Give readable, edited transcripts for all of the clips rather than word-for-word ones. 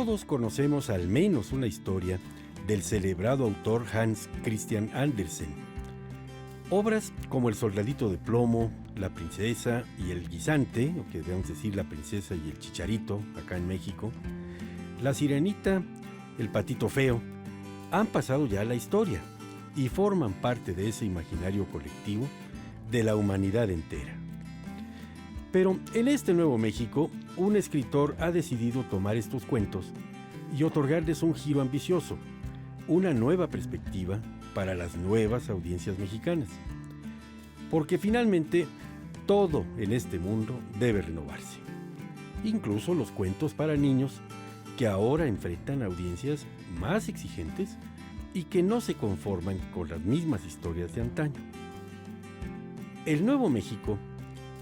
Todos conocemos al menos una historia del celebrado autor Hans Christian Andersen. Obras como El soldadito de plomo, La princesa y el guisante, o que debemos decir La princesa y el chicharito, acá en México, La sirenita, El patito feo, han pasado ya a la historia y forman parte de ese imaginario colectivo de la humanidad entera. Pero en este Nuevo México, un escritor ha decidido tomar estos cuentos y otorgarles un giro ambicioso, una nueva perspectiva para las nuevas audiencias mexicanas. Porque finalmente, todo en este mundo debe renovarse. Incluso los cuentos para niños, que ahora enfrentan audiencias más exigentes y que no se conforman con las mismas historias de antaño. El Nuevo México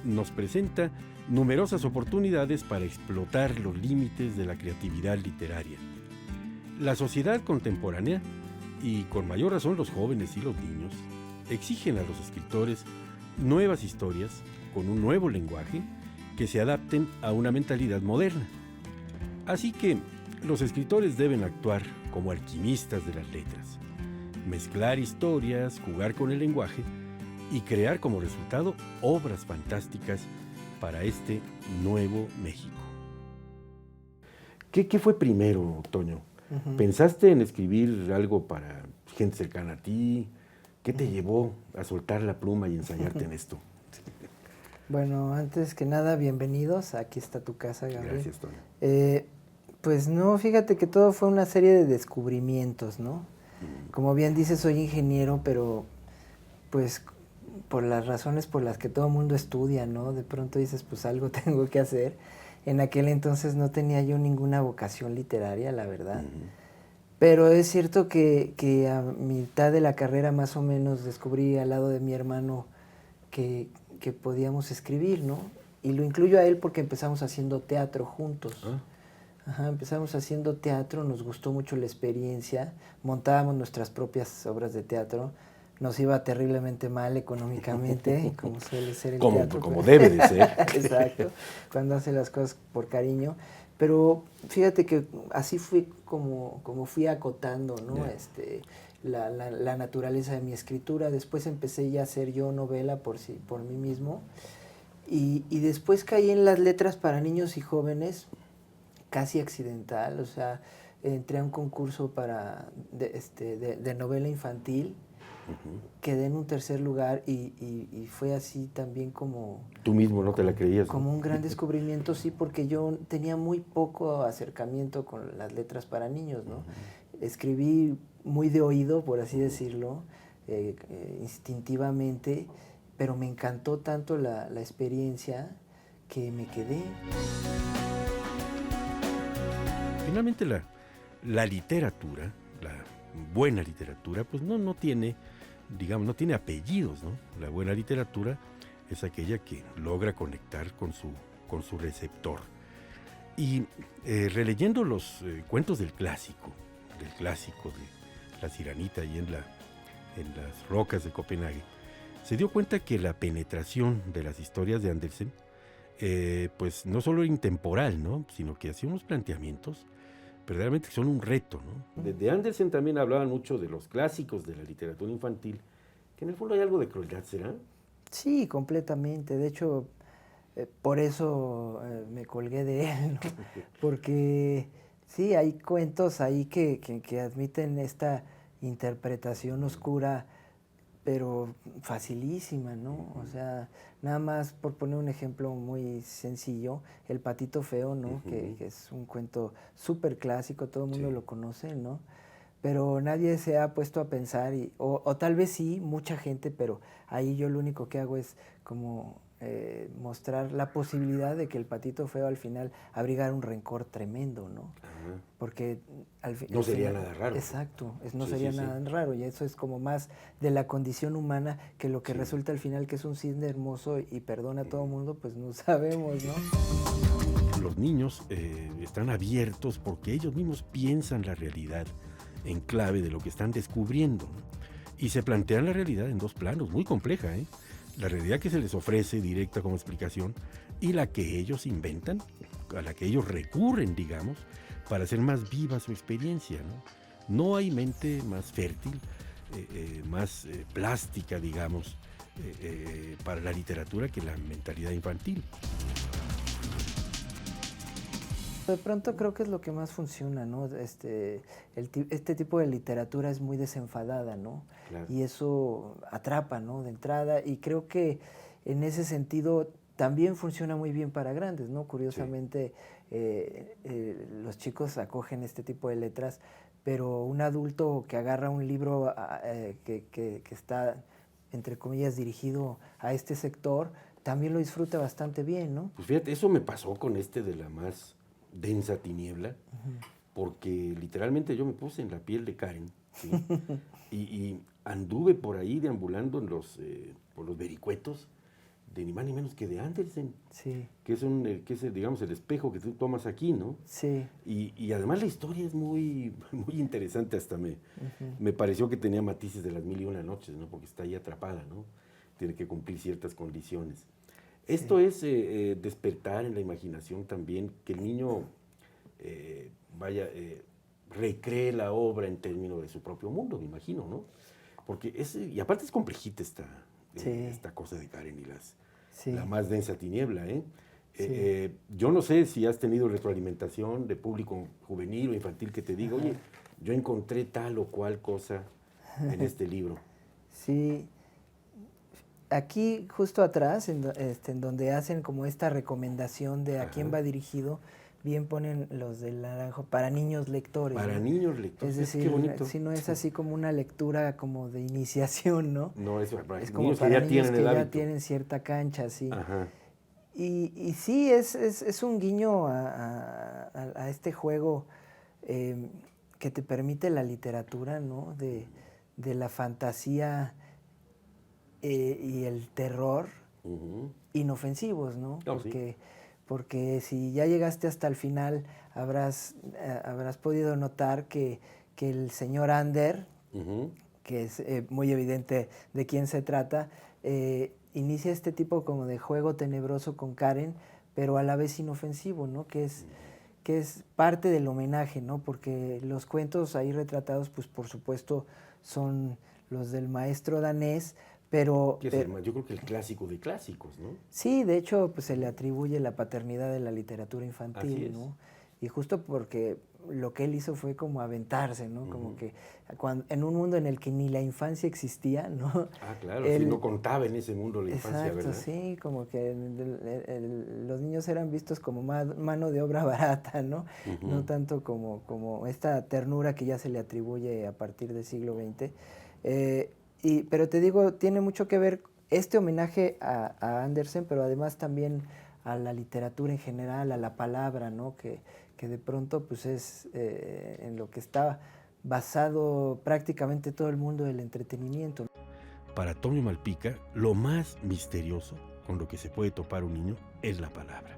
nos presenta numerosas oportunidades para explotar los límites de la creatividad literaria. La sociedad contemporánea, y con mayor razón los jóvenes y los niños, exigen a los escritores nuevas historias con un nuevo lenguaje que se adapten a una mentalidad moderna. Así que los escritores deben actuar como alquimistas de las letras, mezclar historias, jugar con el lenguaje y crear como resultado obras fantásticas para este Nuevo México. ¿Qué fue primero, Toño? Uh-huh. ¿Pensaste en escribir algo para gente cercana a ti? ¿Qué te llevó a soltar la pluma y ensayarte en esto? Bueno, antes que nada, bienvenidos. Aquí está tu casa, Gabriel. Gracias, Toño. Pues no, fíjate que todo fue una serie de descubrimientos, ¿no? Como bien dices, soy ingeniero, pero pues por las razones por las que todo el mundo estudia, ¿no? De pronto dices, pues algo tengo que hacer. En aquel entonces no tenía yo ninguna vocación literaria, la verdad. Pero es cierto que a mitad de la carrera más o menos descubrí al lado de mi hermano que podíamos escribir, ¿no? Y lo incluyo a él porque empezamos haciendo teatro juntos. Ajá, empezamos haciendo teatro, nos gustó mucho la experiencia, montábamos nuestras propias obras de teatro, nos iba terriblemente mal económicamente, como suele ser el teatro. Como debe de ser. Exacto, cuando hace las cosas por cariño. Pero fíjate que así fui como fui acotando, ¿no? La naturaleza de mi escritura. Después empecé ya a hacer yo novela por mí mismo. Y después caí en las letras para niños y jóvenes, casi accidental. O sea, entré a un concurso de novela infantil. Quedé en un tercer lugar y fue así también como... Tú mismo no te la creías, ¿no? Como un gran descubrimiento, sí, porque yo tenía muy poco acercamiento con las letras para niños, ¿no? Escribí muy de oído, por así decirlo, instintivamente, pero me encantó tanto la experiencia que me quedé. Finalmente la literatura, la buena literatura, pues no tiene, digamos, no tiene apellidos, ¿no? La buena literatura es aquella que logra conectar con su receptor. Y releyendo los cuentos del clásico de La Sirenita y en las rocas de Copenhague, se dio cuenta que la penetración de las historias de Andersen, pues no solo era intemporal, ¿no? Sino que hacía unos planteamientos verdaderamente que son un reto, ¿no? De Andersen también hablaban mucho de los clásicos de la literatura infantil, que en el fondo hay algo de crueldad, ¿será? Sí, completamente. De hecho, por eso me colgué de él, ¿no? Porque sí, hay cuentos ahí que admiten esta interpretación oscura, pero facilísima, ¿no? O sea, nada más por poner un ejemplo muy sencillo, El patito feo, ¿no? Que es un cuento súper clásico, todo el mundo lo conoce, ¿no? Pero nadie se ha puesto a pensar, o tal vez sí, mucha gente, pero ahí yo lo único que hago es como mostrar la posibilidad de que el patito feo al final abrigara un rencor tremendo, ¿no? Ajá. Porque no sería nada raro. Exacto, no sería nada raro, y eso es como más de la condición humana que lo que resulta al final que es un cisne hermoso y perdona a todo el mundo, pues no sabemos, ¿no? Los niños están abiertos porque ellos mismos piensan la realidad en clave de lo que están descubriendo, ¿no? Y se plantean la realidad en dos planos, muy compleja, ¿eh? La realidad que se les ofrece directa como explicación y la que ellos inventan, a la que ellos recurren, digamos, para hacer más viva su experiencia, ¿no? No hay mente más fértil, más plástica, digamos, para la literatura que la mentalidad infantil. De pronto creo que es lo que más funciona, ¿no? Este tipo de literatura es muy desenfadada, ¿no? Claro. Y eso atrapa, ¿no? De entrada, y creo que en ese sentido también funciona muy bien para grandes, ¿no? Curiosamente, los chicos acogen este tipo de letras, pero un adulto que agarra un libro que está, entre comillas, dirigido a este sector, también lo disfruta bastante bien, ¿no? Pues fíjate, eso me pasó con de la más densa tiniebla, porque literalmente yo me puse en la piel de Karen, ¿sí? y anduve por ahí deambulando por los vericuetos de ni más ni menos que de Andersen, sí. que es digamos, el espejo que tú tomas aquí, ¿no? Sí. Y además la historia es muy, muy interesante, hasta me pareció que tenía matices de las 1001 noches, ¿no? Porque está ahí atrapada, ¿no? Tiene que cumplir ciertas condiciones. Esto es despertar en la imaginación también, que el niño recree la obra en términos de su propio mundo, me imagino, ¿no? Porque y aparte es complejita esta cosa de Karen y la más densa tiniebla, ¿eh? Yo no sé si has tenido retroalimentación de público juvenil o infantil que te diga, oye, yo encontré tal o cual cosa en este libro. Sí. Aquí, justo atrás, en donde hacen como esta recomendación de a quién va dirigido, bien ponen los del naranjo, para niños lectores. Para niños lectores, es decir, qué bonito. Si no es así como una lectura como de iniciación, ¿no? No, es para como niños para que ya niños tienen que el ya hábito. tienen cierta cancha, sí. Ajá. Y sí, es un guiño a este juego que te permite la literatura, ¿no? De la fantasía y el terror inofensivos, ¿no? Oh, porque si ya llegaste hasta el final, habrás podido notar que el señor Ander, que es muy evidente de quién se trata, inicia este tipo como de juego tenebroso con Karen, pero a la vez inofensivo, ¿no? Que es parte del homenaje, ¿no? Porque los cuentos ahí retratados, pues por supuesto, son los del maestro danés, pero yo creo que el clásico de clásicos, ¿no? Sí, de hecho, pues se le atribuye la paternidad de la literatura infantil, Así es. ¿no? Y justo porque lo que él hizo fue como aventarse, ¿no? Como que en un mundo en el que ni la infancia existía, ¿no? Ah, claro, si no contaba en ese mundo la infancia, exacto, ¿verdad? sí, como que los niños eran vistos como mano de obra barata, ¿no? No tanto como esta ternura que ya se le atribuye a partir del siglo XX. Pero te digo, tiene mucho que ver este homenaje a Andersen, pero además también a la literatura en general, a la palabra, ¿no? Que de pronto pues es en lo que está basado prácticamente todo el mundo del entretenimiento. Para Tonio Malpica, lo más misterioso con lo que se puede topar un niño es la palabra.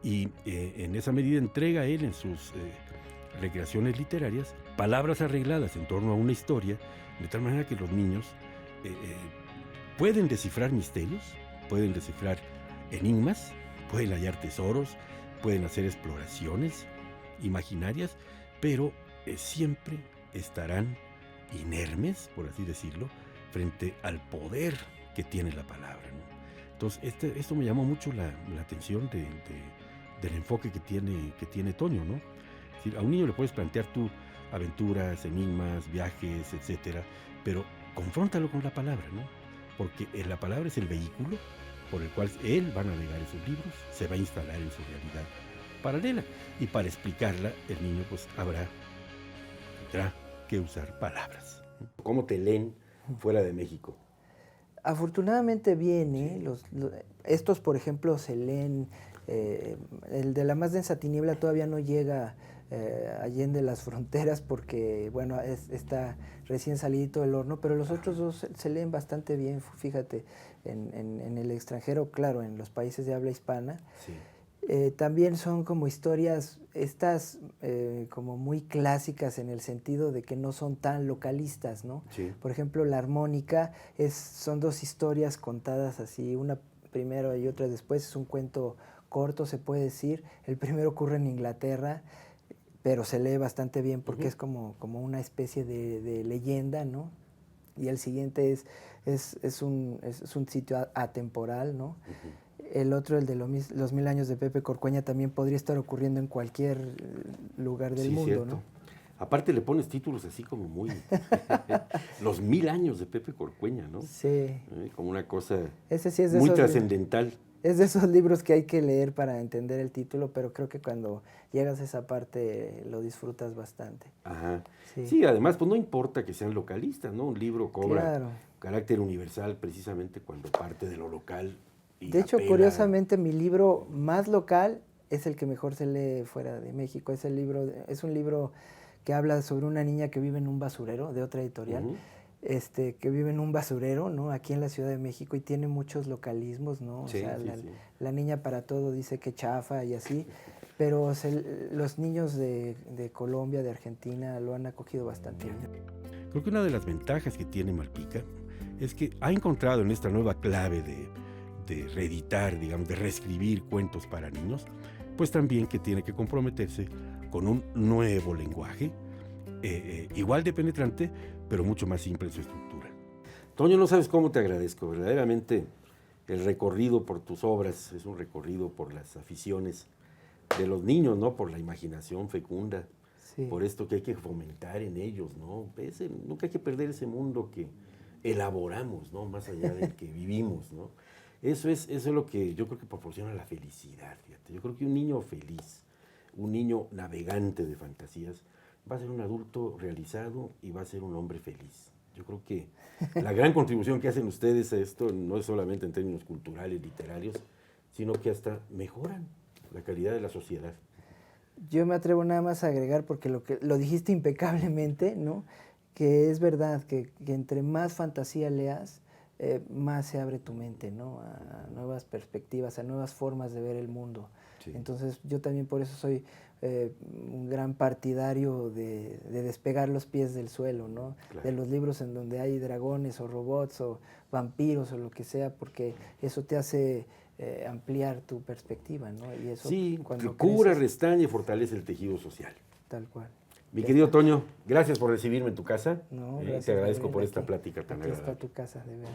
Y en esa medida entrega a él en sus recreaciones literarias palabras arregladas en torno a una historia, de tal manera que los niños pueden descifrar misterios, pueden descifrar enigmas, pueden hallar tesoros, pueden hacer exploraciones imaginarias, pero siempre estarán inermes, por así decirlo, frente al poder que tiene la palabra, ¿no? Entonces, esto me llamó mucho la atención del enfoque que tiene Tonio, ¿no? Es decir, a un niño le puedes plantear tú aventuras, enigmas, viajes, etcétera, pero confróntalo con la palabra, ¿no? Porque la palabra es el vehículo por el cual él va a navegar esos libros, se va a instalar en su realidad paralela, y para explicarla el niño pues tendrá que usar palabras. ¿Cómo te leen fuera de México? Afortunadamente bien, ¿eh? Estos, por ejemplo, se leen, el de la más densa tiniebla todavía no llega allende las fronteras porque, bueno, está recién salido del horno, pero los otros dos se leen bastante bien, fíjate, en el extranjero, claro, en los países de habla hispana. Sí. También son como historias, como muy clásicas en el sentido de que no son tan localistas, ¿no? Sí. Por ejemplo, La Armónica son dos historias contadas así, una primero y otra después, es un cuento corto, se puede decir. El primero ocurre en Inglaterra, pero se lee bastante bien porque es como una especie de leyenda, ¿no? Y el siguiente es un sitio atemporal, ¿no? El otro, el de los 1000 años de Pepe Corcueña, también podría estar ocurriendo en cualquier lugar del mundo, cierto. ¿no? Aparte le pones títulos así como muy... Los 1000 años de Pepe Corcueña, ¿no? Sí. Como una cosa Ese sí es de muy esos trascendental. Es de esos libros que hay que leer para entender el título, pero creo que cuando llegas a esa parte lo disfrutas bastante. Ajá. Sí. Sí, además, pues no importa que sean localistas, ¿no? Un libro cobra Claro. carácter universal precisamente cuando parte de lo local. Y De hecho, apela... curiosamente, mi libro más local es el que mejor se lee fuera de México. Es un libro que habla sobre una niña que vive en un basurero, de otra editorial, que vive en un basurero, ¿no? Aquí en la Ciudad de México, y tiene muchos localismos, ¿no? Sí, o sea, sí, la niña para todo dice que chafa y así, pero los niños de Colombia, de Argentina, lo han acogido bastante bien. Creo que una de las ventajas que tiene Malpica es que ha encontrado en esta nueva clave de reeditar, digamos, de reescribir cuentos para niños, pues también que tiene que comprometerse con un nuevo lenguaje, igual de penetrante, pero mucho más simple en su estructura. Toño, no sabes cómo te agradezco, verdaderamente el recorrido por tus obras es un recorrido por las aficiones de los niños, ¿no? Por la imaginación fecunda, Sí. por esto que hay que fomentar en ellos, ¿no? Nunca hay que perder ese mundo que elaboramos, ¿no? Más allá del que vivimos, ¿no? Eso es lo que yo creo que proporciona la felicidad, fíjate. Yo creo que un niño feliz, un niño navegante de fantasías, va a ser un adulto realizado y va a ser un hombre feliz. Yo creo que la gran contribución que hacen ustedes a esto no es solamente en términos culturales, literarios, sino que hasta mejoran la calidad de la sociedad. Yo me atrevo nada más a agregar, porque lo dijiste impecablemente, ¿no? Que es verdad que entre más fantasía leas, más se abre tu mente, ¿no? A nuevas perspectivas, a nuevas formas de ver el mundo. Sí. Entonces yo también por eso soy un gran partidario de despegar los pies del suelo, ¿no? Claro. De los libros en donde hay dragones o robots o vampiros o lo que sea, porque eso te hace ampliar tu perspectiva, ¿no? Y eso, sí, cura, restaña y fortalece el tejido social. Tal cual. Mi querido Toño, gracias por recibirme en tu casa. No, te agradezco por esta plática tan agradable. Aquí está tu casa, de verdad.